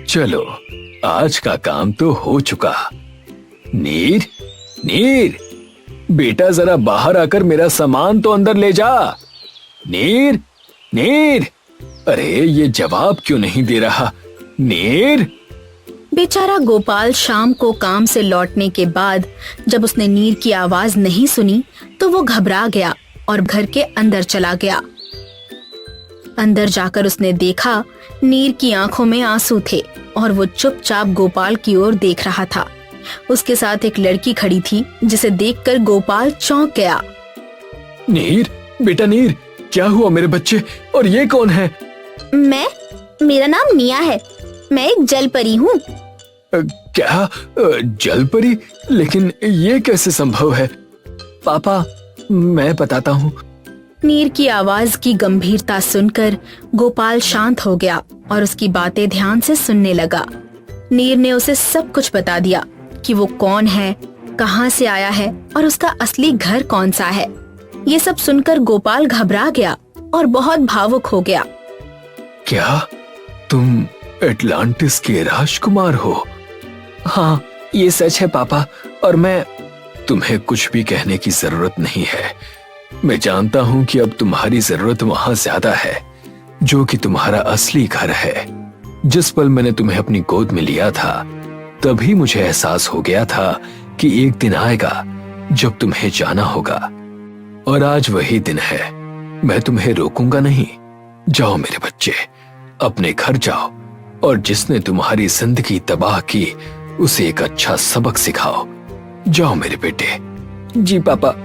चलो, आज का काम तो हो चुका। नीर, नीर, बेटा जरा बाहर आकर मेरा सामान तो अंदर ले जा। नीर, नीर, अरे ये जवाब क्यों नहीं दे रहा? नीर। बेचारा गोपाल शाम को काम से लौटने के बाद जब उसने नीर की आवाज नहीं सुनी तो वो घबरा गया और घर के अंदर चला गया। अंदर जाकर उसने देखा नीर की आंखों में आंसू थे और वो चुपचाप गोपाल की ओर देख रहा था। उसके साथ एक लड़की खड़ी थी जिसे देखकर गोपाल चौंक गया। नीर, बेटा नीर, क्या हुआ मेरे बच्चे? और ये कौन है? मेरा नाम निया है। मैं एक जल परी हूँ। क्या? जल परी? लेकिन ये कैसे संभव है? पापा, मैं बताता हूँ। नीर की आवाज की गंभीरता सुनकर गोपाल शांत हो गया और उसकी बातें ध्यान से सुनने लगा। नीर ने उसे सब कुछ बता दिया कि वो कौन है, कहाँ से आया है और उसका असली घर कौन सा है। ये सब सुनकर गोपाल घबरा गया और बहुत भावुक हो गया। क्या तुम एटलांटिस के राजकुमार हो? हाँ, ये सच है पापा, और तुम्हें कुछ भी कहने की जरूरत नहीं है। मैं जानता हूँ कि अब तुम्हारी जरूरत वहां ज्यादा है, जो कि तुम्हारा असली घर है। जिस पल मैंने तुम्हें अपनी गोद में लिया था, तभी मुझे एहसास हो गया था कि एक दिन आएगा जब तुम्हें जाना होगा, और आज वही दिन है। मैं तुम्हें रोकूंगा नहीं। जाओ मेरे बच्चे, अपने घर जाओ और जिसने तुम्हारी जिंदगी तबाह की उसे एक अच्छा सबक सिखाओ। जाओ मेरे बेटे। जी पापा।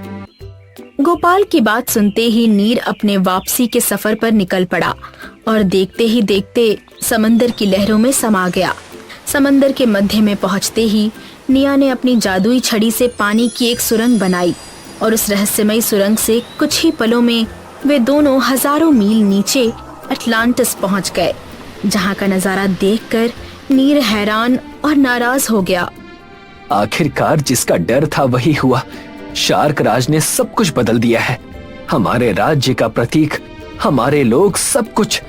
गोपाल की बात सुनते ही नीर अपने वापसी के सफर पर निकल पड़ा और देखते ही देखते समंदर की लहरों में समा गया। समंदर के मध्य में पहुंचते ही निया ने अपनी जादुई छड़ी से पानी की एक सुरंग बनाई और उस रहस्यमयी सुरंग से कुछ ही पलों में वे दोनों हजारों मील नीचे अटलांटिस पहुंच गए, जहां का नजारा देखकर नीर हैरान और नाराज हो गया। आखिरकार जिसका डर था वही हुआ। शार्क राज ने सब कुछ बदल दिया है। हमारे राज्य का प्रतीक, हमारे लोग, सब कुछ।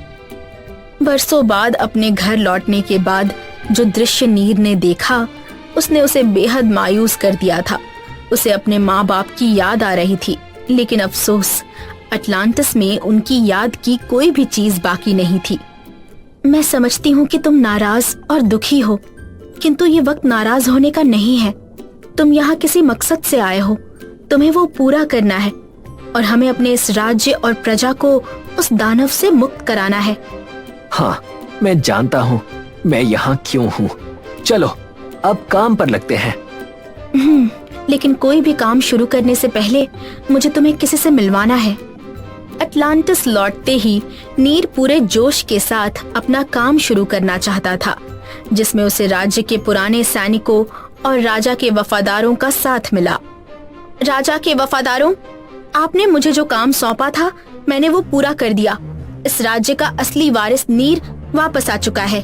बरसों बाद अपने घर लौटने के बाद जो दृश्य नीर ने देखा, उसने उसे बेहद मायूस कर दिया था। उसे अपने माँ बाप की याद आ रही थी, लेकिन अफसोस, अटलांटिस में उनकी याद की कोई भी चीज बाकी नहीं थी। मैं समझती हूँ कि तुम नाराज और दुखी हो, किंतु ये वक्त नाराज होने का नहीं है। तुम यहाँ किसी मकसद से आए हो, तुम्हें वो पूरा करना है और हमें अपने इस राज्य और प्रजा को उस दानव से मुक्त कराना है। हाँ, मैं जानता हूँ मैं यहाँ क्यों हूँ। चलो अब काम पर लगते हैं। लेकिन कोई भी काम शुरू करने से पहले मुझे तुम्हें किसी से मिलवाना है। अटलांटिस लौटते ही नीर पूरे जोश के साथ अपना काम शुरू करना चाहता था, जिसमें उसे राज्य के पुराने सैनिकों और राजा के वफादारों का साथ मिला। राजा के वफादारों, आपने मुझे जो काम सौंपा था मैंने वो पूरा कर दिया। इस राज्य का असली वारिस नीर वापस आ चुका है।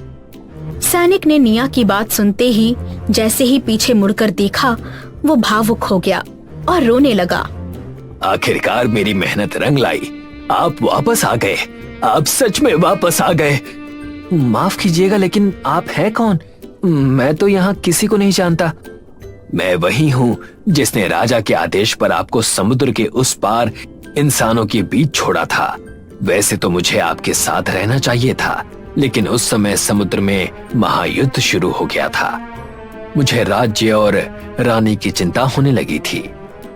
सैनिक ने निया की बात सुनते ही जैसे ही पीछे मुड़कर देखा, वो भावुक हो गया और रोने लगा। आखिरकार मेरी मेहनत रंग लाई। आप वापस आ गए। आप सच में वापस आ गए। माफ कीजिएगा, लेकिन आप हैं कौन? मैं तो यहाँ किसी को नहीं जानता। मैं वही हूँ जिसने राजा के आदेश पर आपको समुद्र के उस पार इंसानों के बीच छोड़ा था। वैसे तो मुझे आपके साथ रहना चाहिए था, लेकिन उस समय समुद्र में महायुद्ध शुरू हो गया था। मुझे राज्य और रानी की चिंता होने लगी थी,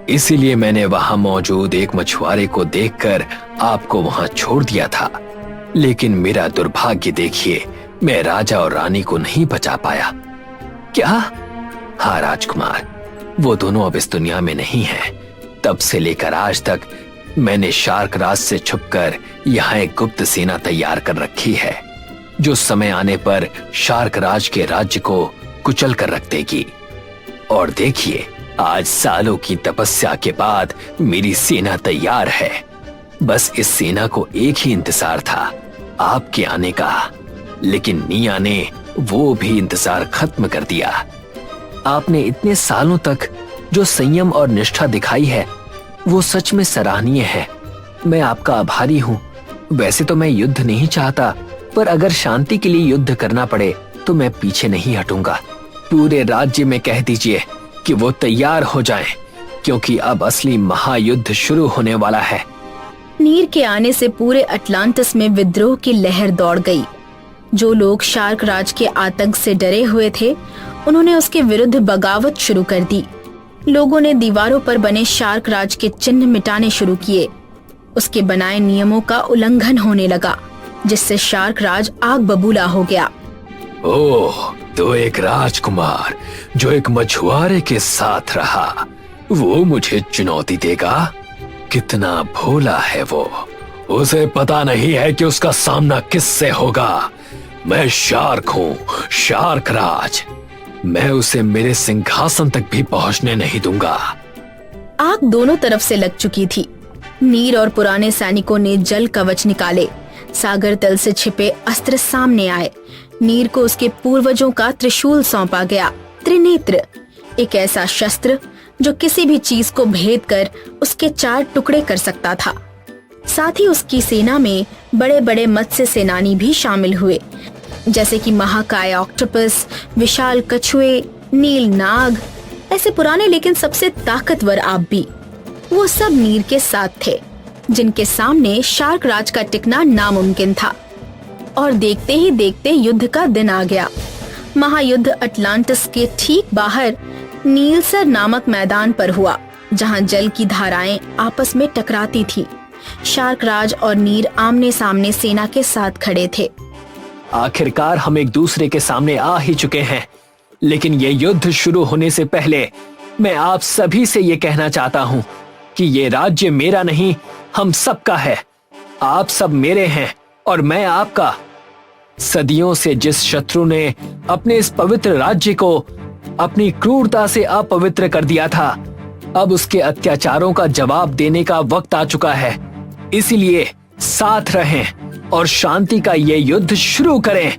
इसीलिए मैंने वहां मौजूद एक मछुआरे को देखकर आपको वहां छोड़ दिया था। लेकिन मेरा दुर्भाग्य देखिए, मैं राजा और रानी को नहीं बचा पाया। क्या? हाँ राजकुमार, वो दोनों अब इस दुनिया में नहीं हैं। तब से लेकर आज तक मैंने शार्क राज से छुपकर यहाँ एक गुप्त सेना तैयार कर रखी है, जो समय आने पर शार्क राज के राज्य को कुचल कर रख देगी। और देखिए, आज सालों की तपस्या के बाद मेरी सेना तैयार है। बस इस सेना को एक ही इंतजार था, आपके आने का। लेकिन निया ने वो भी इंतजार खत्म कर दिया। आपने इतने सालों तक जो संयम और निष्ठा दिखाई है, वो सच में सराहनीय है। मैं आपका आभारी हूँ। वैसे तो मैं युद्ध नहीं चाहता, पर अगर शांति के लिए युद्ध करना पड़े तो मैं पीछे नहीं हटूंगा। पूरे राज्य में कह दीजिए कि वो तैयार हो जाएं, क्योंकि अब असली महायुद्ध शुरू होने वाला है। नीर के आने से पूरे अटलांटिस में विद्रोह की लहर दौड़ गई। जो लोग शार्क राज के आतंक से डरे हुए थे, उन्होंने उसके विरुद्ध बगावत शुरू कर दी। लोगों ने दीवारों पर बने शार्क राज के चिन्ह मिटाने शुरू किए। उसके बनाए नियमों का उल्लंघन होने लगा, जिससे शार्क राज आग बबूला हो गया। ओह, तो एक राजकुमार जो एक मछुआरे के साथ रहा, वो मुझे चुनौती देगा? कितना भोला है वो। उसे पता नहीं है कि उसका सामना किससे होगा। मैं शार्क हूँ, शार्क राज। मैं उसे मेरे सिंहासन तक भी पहुँचने नहीं दूंगा। आग दोनों तरफ से लग चुकी थी। नीर और पुराने सैनिकों ने जल कवच निकाले। सागर तल से छिपे अस्त्र सामने आए। नीर को उसके पूर्वजों का त्रिशूल सौंपा गया, त्रिनेत्र, एक ऐसा शस्त्र जो किसी भी चीज को भेद कर उसके 4 टुकड़े कर सकता था। साथ ही उसकी सेना में बड़े बड़े मत्स्य सेनानी भी शामिल हुए, जैसे कि महाकाय ऑक्टोपस, विशाल कछुए, नील नाग, ऐसे पुराने लेकिन सबसे ताकतवर आप भी। वो सब नीर के साथ थे, जिनके सामने शार्क राज का टिकना नामुमकिन था। और देखते ही देखते युद्ध का दिन आ गया। महायुद्ध अटलांटिस के ठीक बाहर नीलसर नामक मैदान पर हुआ, जहां जल की धाराएं आपस में टकराती थीं। शार्क राज और नीर आमने सामने सेना के साथ खड़े थे। आखिरकार हम एक दूसरे के सामने आ ही चुके हैं, लेकिन ये युद्ध शुरू होने से पहले मैं आप सभी से ये कहना चाहता हूँ कि ये राज्य मेरा नहीं, हम सबका है। आप सब मेरे हैं और मैं आपका। सदियों से जिस शत्रु ने अपने इस पवित्र राज्य को अपनी क्रूरता से अपवित्र कर दिया था, अब उसके अत्याचारों का जवाब देने का वक्त आ चुका है। इसीलिए साथ रहें और शांति का ये युद्ध शुरू करें।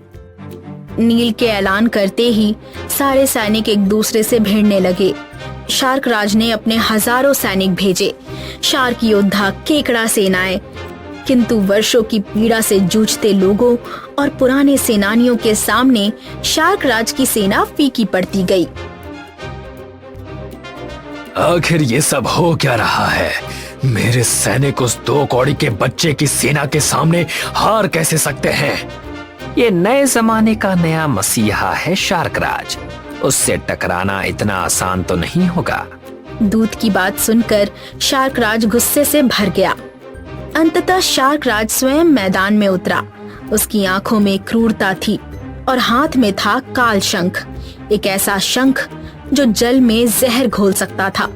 नील के ऐलान करते ही सारे सैनिक एक दूसरे से भिड़ने लगे। शार्क राज ने अपने हजारों सैनिक भेजे, शार्क योद्धा, केकड़ा सेनाएं, किंतु वर्षों की पीड़ा से जूझते लोगों और पुराने सेनानियों के सामने शार्क राज की सेना फीकी पड़ती गई। आखिर ये सब हो क्या रहा है? मेरे सैनिक उस 2 कौड़ी के बच्चे की सेना के सामने हार कैसे सकते हैं? ये नए जमाने का नया मसीहा है शार्क राज। उससे टकराना इतना आसान तो नहीं होगा। दूत की बात सुनकर शार्क राज गुस्से से भर गया। अंततः शार्क राज स्वयं मैदान में उतरा। उसकी आंखों में क्रूरता थी और हाथ में था काल शंख, एक ऐसा शंख जो जल में जहर घोल सकता था।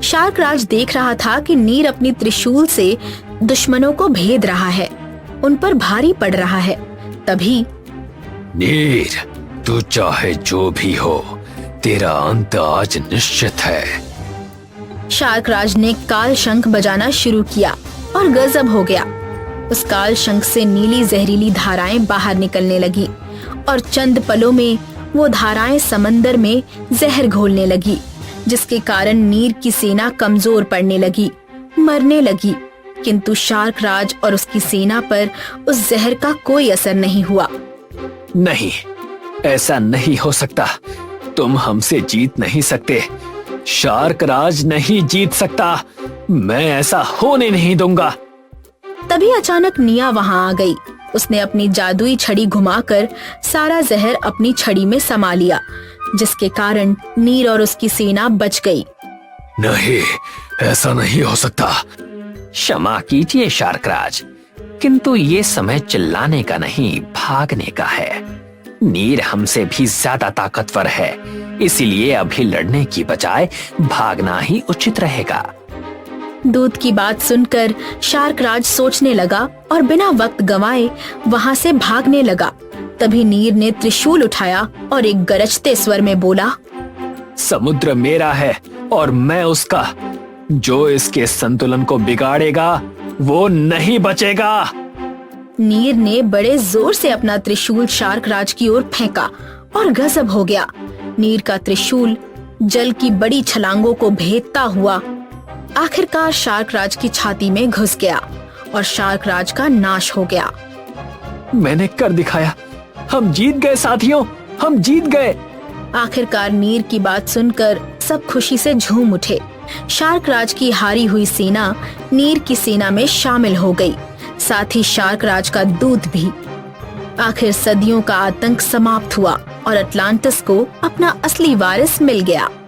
शार्क राज देख रहा था कि नीर अपनी त्रिशूल से दुश्मनों को भेद रहा है, उन पर भारी पड़ रहा है। तभी नीर, तू चाहे जो भी हो, तेरा अंत आज निश्चित है। शार्क राज ने काल शंख बजाना शुरू किया और गजब हो गया। उस काल शंख से नीली जहरीली धाराएं बाहर निकलने लगी और चंद पलों में वो धाराएं समंदर में जहर घोलने लगी, जिसके कारण नीर की सेना कमजोर पड़ने लगी, मरने लगी। किंतु शार्क राज और उसकी सेना पर उस जहर का कोई असर नहीं हुआ। नहीं, ऐसा नहीं हो सकता। तुम हमसे जीत नहीं सकते। शार्क राज नहीं जीत सकता। मैं ऐसा होने नहीं दूंगा। तभी अचानक निया वहां आ गई। उसने अपनी जादुई छड़ी घुमाकर सारा जहर अपनी छड़ी में समा लिया, जिसके कारण नीर और उसकी सेना बच गई। नहीं, ऐसा नहीं हो सकता। क्षमा कीजिए शार्क राज, किंतु ये समय चिल्लाने का नहीं, भागने का है। नीर हमसे भी ज्यादा ताकतवर है, इसीलिए अभी लड़ने की बजाय भागना ही उचित रहेगा। दूत की बात सुनकर शार्क राज सोचने लगा और बिना वक्त गंवाए वहां से भागने लगा। तभी नीर ने त्रिशूल उठाया और एक गरजते स्वर में बोला, समुद्र मेरा है और मैं उसका। जो इसके संतुलन को बिगाड़ेगा वो नहीं बचेगा। नीर ने बड़े जोर से अपना त्रिशूल शार्क राज की ओर फेंका और गजब हो गया। नीर का त्रिशूल जल की बड़ी छलांगों को भेदता हुआ आखिरकार शार्क राज की छाती में घुस गया और शार्क राज का नाश हो गया। मैंने कर दिखाया। हम जीत गए साथियों, हम जीत गए। आखिरकार नीर की बात सुनकर सब खुशी से झूम उठे। शार्क राज की हारी हुई सेना नीर की सेना में शामिल हो गई, साथ ही शार्क राज का दूत भी। आखिर सदियों का आतंक समाप्त हुआ और अटलांटिस को अपना असली वारिस मिल गया।